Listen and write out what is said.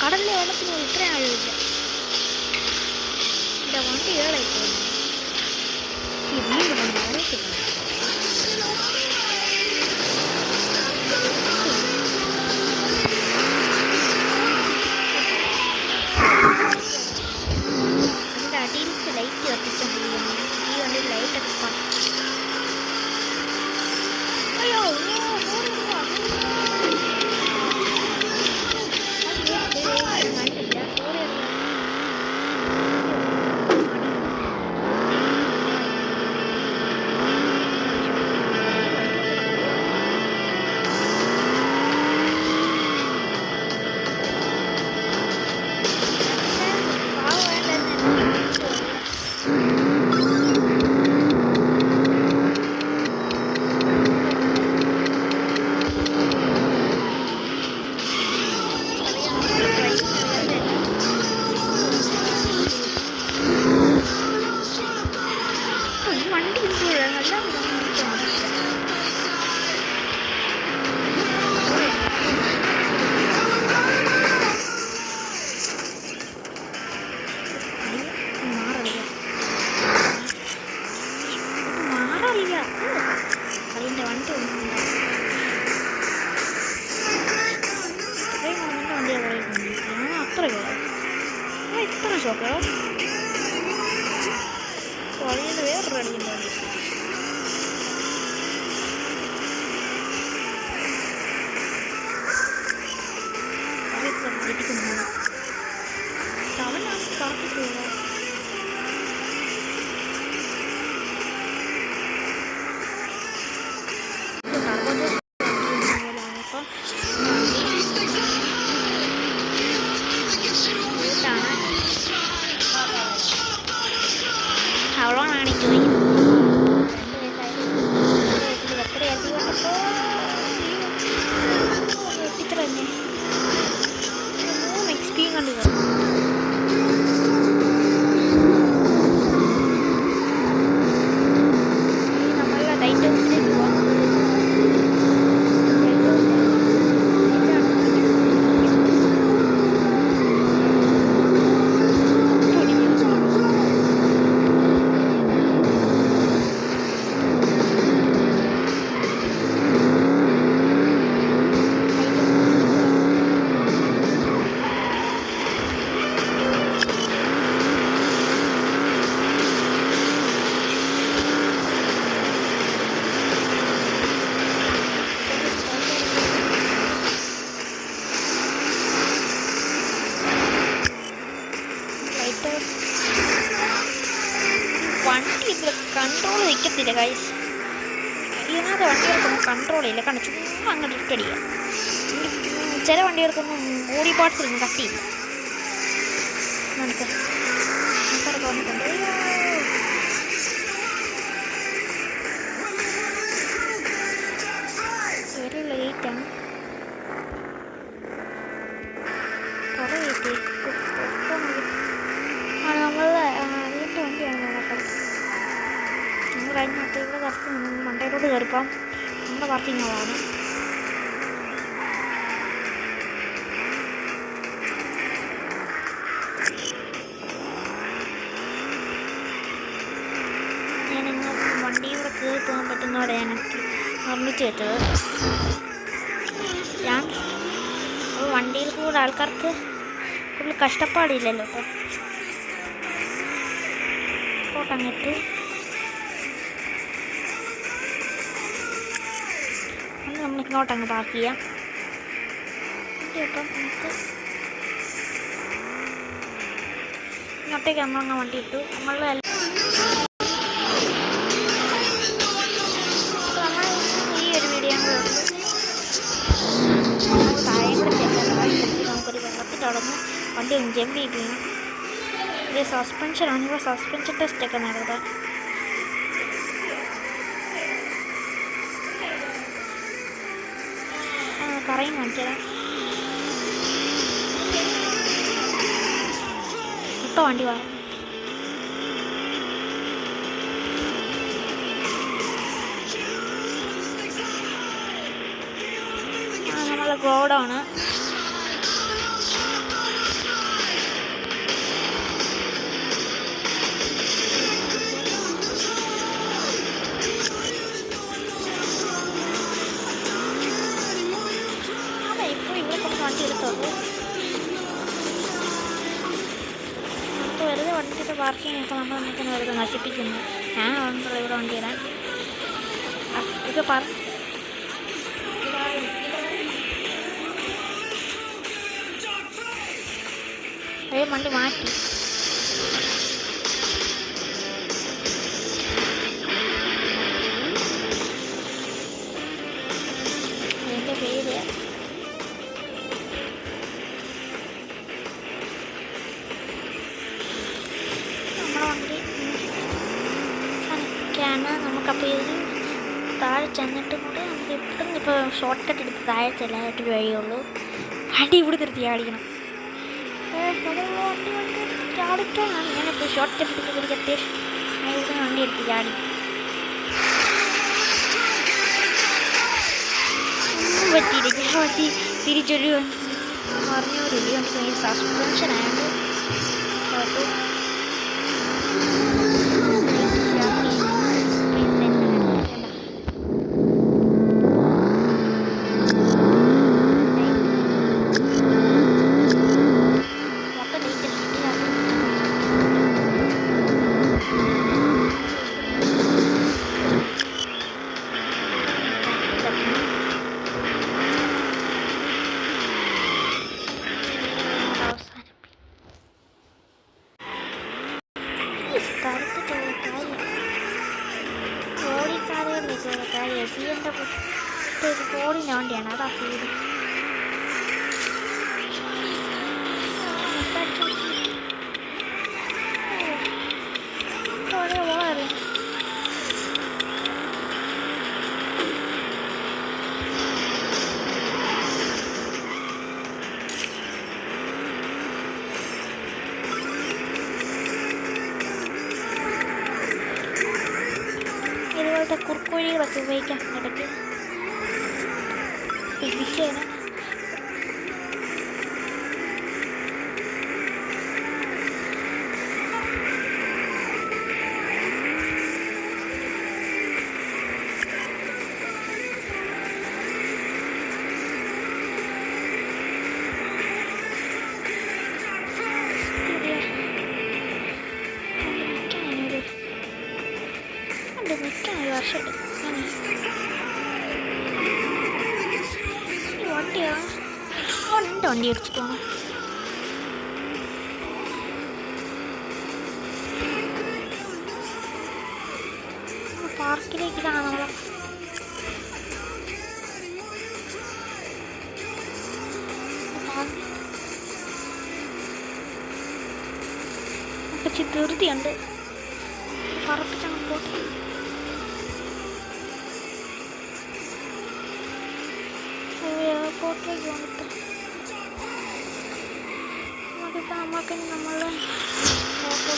കടലിലെ വെള്ളത്തിന് ഇത്രയും ആഴമില്ല. എൻ്റെ വണ്ടി ഏളായി പോകുന്നു. ഈ വീട് കൊണ്ട് അറിയത്തില്ല. അതിൻ്റെ അടിയിലേക്ക് ലൈറ്റ് കത്തിച്ചോണ്ടിരിക്കുന്നു. ഈ വണ്ടി ലൈറ്റൊക്കെ അയ്യോ ഇത്ര ഷോക്കോ വഴിയിൽ വേറൊരു അടിക്കുന്നുണ്ട്. അവനാണ് പറക്കി പോവുക. അവളോടാണ് ചോദിക്കുന്നത്. 2 വയസ്സായി ബർത്ത്ഡേ ആക്കി കൊണ്ടപ്പോൾ ഇത്ര തന്നെ 3 XP കണ്ടു. നമ്മളുടെ ലൈറ്റ് ഹൗസിലേക്ക് പോവാം. വണ്ടി ഇതിൽ കൺട്രോൾ നിൽക്കത്തില്ല ഗൈസ്. ഇതിനകത്ത് വണ്ടികൾക്കൊന്നും കൺട്രോൾ ഇല്ല. കാരണം ചുമ്മാ അങ്ങ് ഡ്രിഫ്റ്റ് അടിക്കുക. ചില വണ്ടികൾക്കൊന്നും ബോഡി പാർട്സിലൊന്നും കട്ടിയില്ല. നമുക്ക് ആൾക്കാരൊക്കെ വന്നിട്ടുണ്ട്. വെരി ലേറ്റാണ്. കുറേ ലേറ്റ് ആണ്. നമ്മളുടെ അതിൻ്റെ വണ്ടിയാണ് നോക്കാം. നമ്മൾ കഴിഞ്ഞിട്ട് ഇവിടെ കറക്റ്റ് മണ്ടയിലോട്ട് കയറിപ്പം. നമ്മുടെ പാർക്കിംഗ് ആവാണ്. ഞാനിന്ന് വണ്ടിയിലൂടെ കയറി പോകാൻ പറ്റുന്നവരെ എനിക്ക് നിർമ്മിച്ച് വെച്ചത്. ഞാൻ വണ്ടിയിൽ കൂടെ ആൾക്കാർക്ക് കൂടുതൽ കഷ്ടപ്പാടില്ലല്ലോ. അപ്പം കോട്ടങ്ങിട്ട് നമ്മൾ ഇങ്ങോട്ടങ്ങ് പാർക്ക് ചെയ്യാം. അപ്പം നമുക്ക് ഇങ്ങോട്ടേക്ക് നമ്മളങ്ങ് വണ്ടി ഇട്ടു. നമ്മളുടെ ഈ ഒരു വീഡിയോ താഴെ കൂടെ നമുക്കൊരു വെള്ളത്തിൽ തുടങ്ങി വണ്ടി ഒന്ന് ജമ്പ് ചെയ്യണം. ഇത് സസ്പെൻഷനാണ്. ഇവിടെ സസ്പെൻഷൻ ടെസ്റ്റൊക്കെ നടത്താം. കറയും കാണിച്ചുതരാം. ഇപ്പോൾ വണ്ടി വാങ്ങും. റോഡാണ്. വണ്ടി എടുത്തോളൂ. നമുക്ക് വെറുതെ വണ്ടിയുടെ പാർക്കിംഗ് ഇപ്പോൾ നമ്മൾ നമുക്ക് വെറുതെ നശിപ്പിക്കുന്നു. ഞാൻ ഉണ്ടല്ലോ ഇവിടെ വണ്ടി ഇടാൻ. ഇത് വണ്ടി മാറ്റി. എൻ്റെ പേര് നമുക്കപ്പോൾ ഇതിന് താഴെ ചെന്നിട്ടും കൂടെ നമുക്ക് എപ്പോഴും ഇപ്പോൾ ഷോർട്ട് കട്ട് എടുത്ത് താഴെ ചെല്ലാനായിട്ടൊരു വഴിയുള്ളൂ. വണ്ടി ഇവിടെ നിർത്തി ചാടിക്കണം. വണ്ടി ചാടിക്കാനാണ് ഞാനിപ്പോൾ ഷോർട്ട് കട്ട് എടുത്ത് എനിക്ക് അത്യാവശ്യം ഇവിടെ വണ്ടി എടുത്ത് ചാടി. ഒന്നും പറ്റിയില്ല. ഞാൻ വണ്ടി തിരിച്ചൊരു പറഞ്ഞൊരു വണ്ടി സസ്പെൻഷൻ ആയത് ഓടിൻ്റെ വണ്ടിയാണ്. അതാ ഫീഡ് വളരെ ഇതുപോലത്തെ കുറുക്കുവഴികളൊക്കെ ഉപയോഗിക്കാം ഇടയ്ക്ക്. പിടിച്ചേനെ വർഷം വണ്ടിയാ ഉണ്ട്. വണ്ടി അടിച്ചിട്ട് പോകണം. പാർക്കിലേക്കിലാണ് നമ്മളെ ഇച്ചിരി ധൃതിയുണ്ട്. പറപ്പിച്ചാണ് പോട്ടെ. എയർപോർട്ടിലേക്ക് വന്നിട്ട് നമുക്കിപ്പോൾ നമ്മൾക്കിനി നമ്മളുടെ ഫോട്ടോ